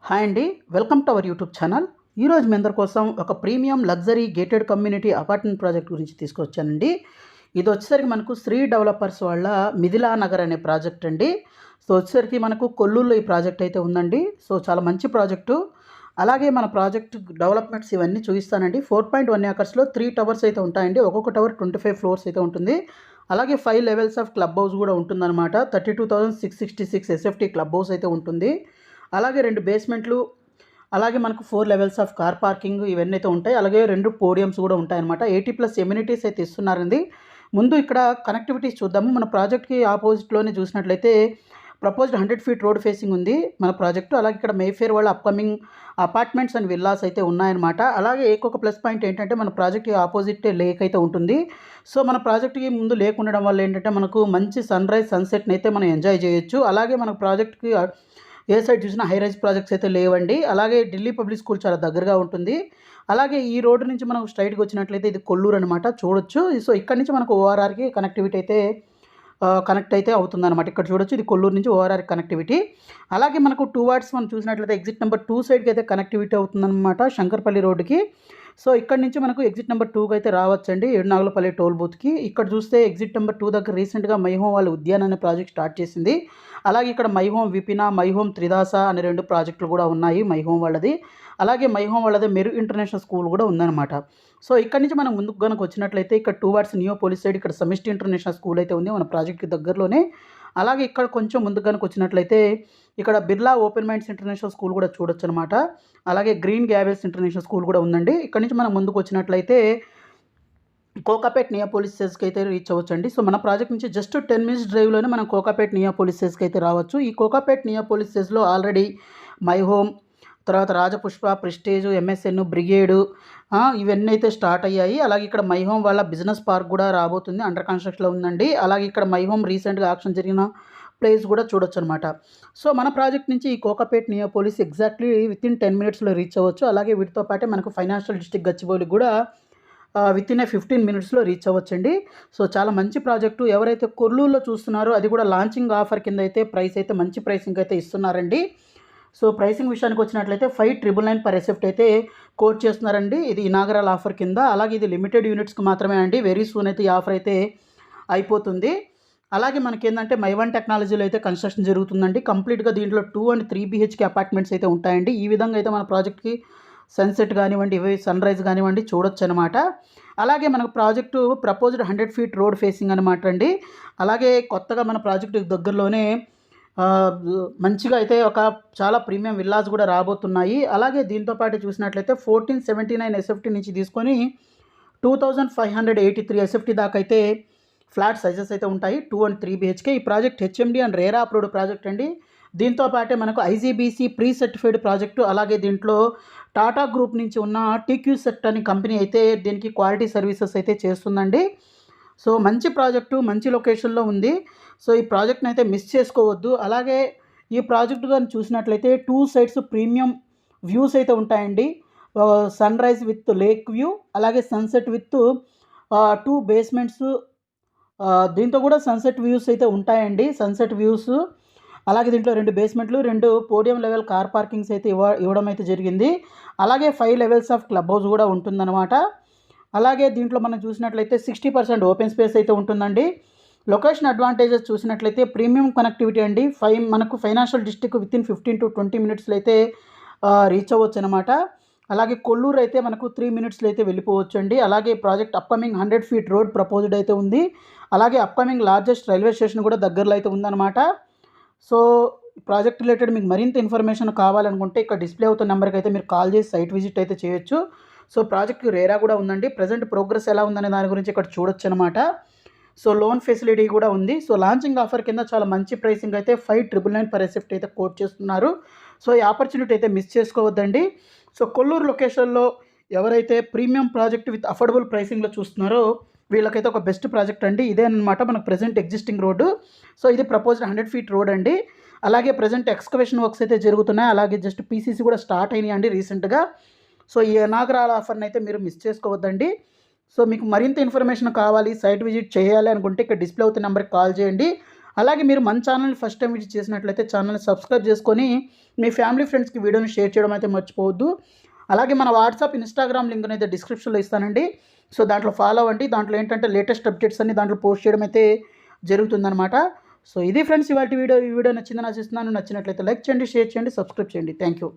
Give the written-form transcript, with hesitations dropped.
Hi అండి. Welcome to our YouTube channel. ఈరోజు మీ అందరి కోసం ఒక premium luxury gated community apartment project గురించి తీసుకొచ్చానండి. ఇది వచ్చేసరికి మనకు శ్రీ డెవలపర్స్ వాళ్ళ మిథిలా నగర్ అనే ప్రాజెక్ట్ అండి. సో వచ్చేసరికి మనకు కొల్లూరులో ఈ ప్రాజెక్ట్ అయితే ఉందండి. సో చాలా మంచి ప్రాజెక్టు. అలాగే మన ప్రాజెక్ట్ డెవలప్మెంట్స్ ఇవన్నీ చూపిస్తానండి. 4.1 ఏకర్స్లో 3 టవర్స్ అయితే ఉంటాయండి. ఒక్కొక్క టవర్ 25 ఫ్లోర్స్ అయితే ఉంటుంది. అలాగే 5 లెవెల్స్ ఆఫ్ క్లబ్ హౌస్ కూడా ఉంటుందన్నమాట. 32,666 ఎస్ఎఫ్టీ క్లబ్ హౌస్ అయితే ఉంటుంది. అలాగే 2 బేస్మెంట్లు, అలాగే మనకు 4 లెవెల్స్ ఆఫ్ కార్ పార్కింగ్ ఇవన్నీ అయితే ఉంటాయి. అలాగే 2 పోడియమ్స్ కూడా ఉంటాయన్నమాట. 80+ ఎమ్యూనిటీస్ అయితే ఇస్తున్నారండి. ముందు ఇక్కడ కనెక్టివిటీస్ చూద్దాము. మన ప్రాజెక్ట్కి ఆపోజిట్లోనే చూసినట్లయితే ప్రపోజ్డ్ 100 ఫీట్ రోడ్ ఫేసింగ్ ఉంది మన ప్రాజెక్టు. అలాగే ఇక్కడ మేఫేర్ వాళ్ళ అప్కమింగ్ అపార్ట్మెంట్స్ అండ్ విల్లాస్ అయితే ఉన్నాయన్నమాట. అలాగే ఇంకొక ప్లస్ పాయింట్ ఏంటంటే మన ప్రాజెక్ట్కి ఆపోజిట్ లేక్ అయితే ఉంటుంది. సో మన ప్రాజెక్ట్కి ముందు లేక్ ఉండడం వల్ల ఏంటంటే మనకు మంచి సన్ రైజ్ సన్సెట్ని అయితే మనం ఎంజాయ్ చేయొచ్చు. అలాగే మన ప్రాజెక్ట్కి ఏ సైడ్ చూసినా హై రైజ్ ప్రాజెక్ట్స్ అయితే లేవండి. అలాగే ఢిల్లీ పబ్లిక్ స్కూల్ చాలా దగ్గరగా ఉంటుంది. అలాగే ఈ రోడ్డు నుంచి మనం స్ట్రైట్గా వచ్చినట్లయితే ఇది కొల్లూరు అనమాట, చూడొచ్చు. సో ఇక్కడ నుంచి మనకు ఓఆర్ఆర్కి కనెక్టివిటీ అయితే కనెక్ట్ అయితే అవుతుందన్నమాట. ఇక్కడ చూడొచ్చు, ఇది కొల్లూరు నుంచి ఓఆర్ఆర్ కనెక్టివిటీ. అలాగే మనకు 2 వార్డ్స్ మనం చూసినట్లయితే ఎగ్జిట్ నెంబర్ 2 సైడ్కి అయితే కనెక్టివిటీ అవుతుందన్నమాట, శంకర్పల్లి రోడ్డుకి. సో ఇక్కడ నుంచి మనకు ఎగ్జిట్ నెంబర్ 2కి అయితే రావచ్చండి, ఏడునాగులపల్లి టోల్ బూత్కి. ఇక్కడ చూస్తే ఎగ్జిట్ నెంబర్ 2 దగ్గర రీసెంట్గా మై హోమ్ వాళ్ళ ఉద్యాన్ అనే ప్రాజెక్ట్ స్టార్ట్ చేసింది. అలాగే ఇక్కడ మై హోమ్ విపిన, మై హోమ్ త్రిదాస అనే 2 ప్రాజెక్టులు కూడా ఉన్నాయి మై హోమ్ వాళ్ళది. అలాగే మై హోమ్ వాళ్ళది మెరు ఇంటర్నేషనల్ స్కూల్ కూడా ఉందన్నమాట. సో ఇక్కడ నుంచి మనం ముందుకు కనుక వచ్చినట్లయితే ఇక్కడ 2 వార్డ్స్ నియోపోలిస్ సైడ్ ఇక్కడ సమిష్టి ఇంటర్నేషనల్ స్కూల్ అయితే ఉంది మన ప్రాజెక్ట్కి దగ్గరలోనే. అలాగే ఇక్కడ కొంచెం ముందుకు కనుక వచ్చినట్లయితే ఇక్కడ Birla open minds international school కూడా చూడొచ్చు అనమాట. అలాగే గ్రీన్ గ్యాబెల్స్ ఇంటర్నేషనల్ స్కూల్ కూడా ఉందండి. ఇక్కడ నుంచి మనం ముందుకు వచ్చినట్లయితే కోకాపేట్ నియోపోలిసెస్కి అయితే రీచ్ అవ్వచ్చండి. సో మన ప్రాజెక్ట్ నుంచి జస్ట్ 10 మినిట్స్ డ్రైవ్లోనే మనం కోకాపేట్ నియోపోలిసెస్కి అయితే రావచ్చు. ఈ కోకాపేట్ నియోపోలిసెస్లో ఆల్రెడీ మై హోమ్, తర్వాత రాజపుష్ప, ప్రెస్టేజ్, ఎంఎస్ఎన్, బ్రిగేడు ఇవన్నీ అయితే స్టార్ట్ అయ్యాయి. అలాగే ఇక్కడ మై హోమ్ వాళ్ళ బిజినెస్ పార్క్ కూడా రాబోతుంది, అండర్ కన్స్ట్రక్షన్లో ఉందండి. అలాగే ఇక్కడ మై హోమ్ రీసెంట్గా ఆక్షన్ జరిగిన ప్లేస్ కూడా చూడొచ్చు అనమాట. సో మన ప్రాజెక్ట్ నుంచి ఈ కోకాపేట్ నియోపోలిస్ ఎగ్జాక్ట్లీ వితిన్ 10 మినిట్స్లో రీచ్ అవ్వచ్చు. అలాగే వీటితో పాటే మనకు ఫైనాన్షియల్ డిస్ట్రిక్ట్ గచ్చిబౌలి కూడా వితిన్ 15 మినిట్స్లో రీచ్ అవ్వచ్చండి. సో చాలా మంచి ప్రాజెక్టు. ఎవరైతే కొల్లూరులో చూస్తున్నారో అది కూడా లాంచింగ్ ఆఫర్ కింద అయితే ప్రైస్ అయితే మంచి ప్రైసింగ్ అయితే ఇస్తున్నారండి. సో ప్రైసింగ్ విషయానికి వచ్చినట్లయితే 5,999 పర్ ఎసెప్ట్ అయితే కోట్ చేస్తున్నారండి. ఇది ఇనాగరల్ ఆఫర్ కింద. అలాగే ఇది లిమిటెడ్ యూనిట్స్కి మాత్రమే అండి. వెరీ సూన్ అయితే ఈ ఆఫర్ అయితే అయిపోతుంది. అలాగే మనకేంటంటే మై వన్ టెక్నాలజీలో అయితే కన్స్ట్రక్షన్ జరుగుతుందండి. కంప్లీట్గా దీంట్లో 2 and 3 BHK అపార్ట్మెంట్స్ అయితే ఉంటాయండి. ఈ విధంగా అయితే మన ప్రాజెక్ట్కి సన్సెట్ కానివ్వండి, ఇవి సన్ రైజ్ కానివ్వండి చూడొచ్చు అనమాట. అలాగే మనకు project proposed 100 feet road facing అనమాట అండి. అలాగే కొత్తగా మన ప్రాజెక్టు దగ్గరలోనే మంచిగా అయితే ఒక చాలా ప్రీమియం విల్లాస్ కూడా రాబోతున్నాయి. అలాగే దీంతో పాటు చూసినట్లయితే 1479 ఎస్ఎఫ్టీ నుంచి తీసుకొని 2583 ఎస్ఎఫ్టీ దాకా అయితే ఫ్లాట్ సైజెస్ అయితే ఉంటాయి, 2 and 3 BHK. ఈ project HMD and RERA approved project అండి. దీంతో పాటే మనకు ఐజీబీసీ ప్రీ సర్టిఫైడ్ ప్రాజెక్టు. అలాగే దీంట్లో టాటా గ్రూప్ నుంచి ఉన్న టీక్యూ సెట్ అనే కంపెనీ అయితే దీనికి క్వాలిటీ సర్వీసెస్ అయితే చేస్తుందండి. సో మంచి ప్రాజెక్టు, మంచి లొకేషన్లో ఉంది. సో ఈ ప్రాజెక్ట్ని అయితే మిస్ చేసుకోవద్దు. అలాగే ఈ ప్రాజెక్టు కానీ చూసినట్లయితే 2 సైడ్స్ ప్రీమియం వ్యూస్ అయితే ఉంటాయండి. Sunrise with lake view, అలాగే సన్సెట్ విత్ 2 బేస్మెంట్స్. దీంతో కూడా సన్సెట్ వ్యూస్ అయితే ఉంటాయండి, సన్సెట్ వ్యూస్. అలాగే దీంట్లో 2 బేస్మెంట్లు, 2 పోడియం లెవెల్ కార్ పార్కింగ్స్ అయితే ఇవ్వడం అయితే జరిగింది. అలాగే 5 లెవెల్స్ ఆఫ్ క్లబ్ హౌస్ కూడా ఉంటుందన్నమాట. అలాగే దీంట్లో మనం చూసినట్లయితే 60% ఓపెన్ స్పేస్ అయితే ఉంటుందండి. లొకేషన్ అడ్వాంటేజెస్ చూసినట్లయితే ప్రీమియం కనెక్టివిటీ అండి. మనకు ఫైనాన్షియల్ డిస్ట్రిక్ట్ వితిన్ 15 to 20 మినిట్స్లో అయితే రీచ్ అవ్వచ్చు అనమాట. అలాగే కొల్లూరు అయితే మనకు 3 మినిట్స్లో అయితే వెళ్ళిపోవచ్చు అండి. అలాగే project upcoming 100 feet road proposed అయితే ఉంది. అలాగే అప్కమింగ్ లార్జెస్ట్ రైల్వే స్టేషన్ కూడా దగ్గరలో అయితే ఉందన్నమాట. సో ప్రాజెక్ట్ రిలేటెడ్ మీకు మరింత ఇన్ఫర్మేషన్ కావాలనుకుంటే ఇక్కడ డిస్ప్లే అవుతున్న నెంబర్కి అయితే మీరు కాల్ చేసి సైట్ విజిట్ అయితే చేయొచ్చు. సో ప్రాజెక్ట్కి రేరా కూడా ఉందండి. ప్రజెంట్ ప్రోగ్రెస్ ఎలా ఉందనే దాని గురించి ఇక్కడ చూడొచ్చు అనమాట. సో లోన్ ఫెసిలిటీ కూడా ఉంది. సో లాంచింగ్ ఆఫర్ కింద చాలా మంచి ప్రైసింగ్ అయితే 5,999 పర్ ఎసెప్ట్ అయితే కోట్ చేస్తున్నారు. సో ఈ ఆపర్చునిటీ అయితే మిస్ చేసుకోవద్దండి. సో కొల్లూరు లొకేషన్లో ఎవరైతే ప్రీమియం ప్రాజెక్ట్ విత్ అఫోర్డబుల్ ప్రైసింగ్లో చూస్తున్నారో వీళ్ళకైతే ఒక బెస్ట్ ప్రాజెక్ట్ అండి. ఇదే అనమాట మనకు ప్రజెంట్ ఎగ్జిస్టింగ్ రోడ్డు. సో ఇది ప్రపోజ్డ్ 100 ఫీట్ రోడ్ అండి. అలాగే ప్రజెంట్ ఎక్స్కవేషన్ వర్క్స్ అయితే జరుగుతున్నాయి. అలాగే జస్ట్ పీసీసీ కూడా స్టార్ట్ అయినాయి అండి రీసెంట్గా. సో ఈ ఇనాగరల్ ఆఫర్ని అయితే మీరు మిస్ చేసుకోవద్దండి. సో మీకు మరింత ఇన్ఫర్మేషన్ కావాలి, సైట్ విజిట్ చేయాలి అనుకుంటే ఇక్కడ డిస్ప్లే అవుతున్న నెంబర్కి కాల్ చేయండి. అలాగే మీరు మన ఛానల్ని ఫస్ట్ టైం విజిట్ చేసినట్లయితే ఛానల్ని సబ్స్క్రైబ్ చేసుకొని మీ ఫ్యామిలీ ఫ్రెండ్స్కి వీడియోని షేర్ చేయడం అయితే మర్చిపోవద్దు. అలాగే మన వాట్సాప్ ఇన్స్టాగ్రామ్ లింక్ అయితే డిస్క్రిప్షన్లో ఇస్తానండి. సో దాంట్లో ఫాలో అవ్వండి. దాంట్లో ఏంటంటే లేటెస్ట్ అప్డేట్స్ అన్ని దాంట్లో పోస్ట్ చేయడం అయితే జరుగుతుందన్నమాట. సో ఇది ఫ్రెండ్స్ ఇవాళ వీడియో. ఈ వీడియో నచ్చిందని ఆశిస్తున్నాను. నచ్చినట్లయితే లైక్ చేయండి, షేర్ చేయండి, సబ్స్క్రైబ్ చేయండి. Thank you.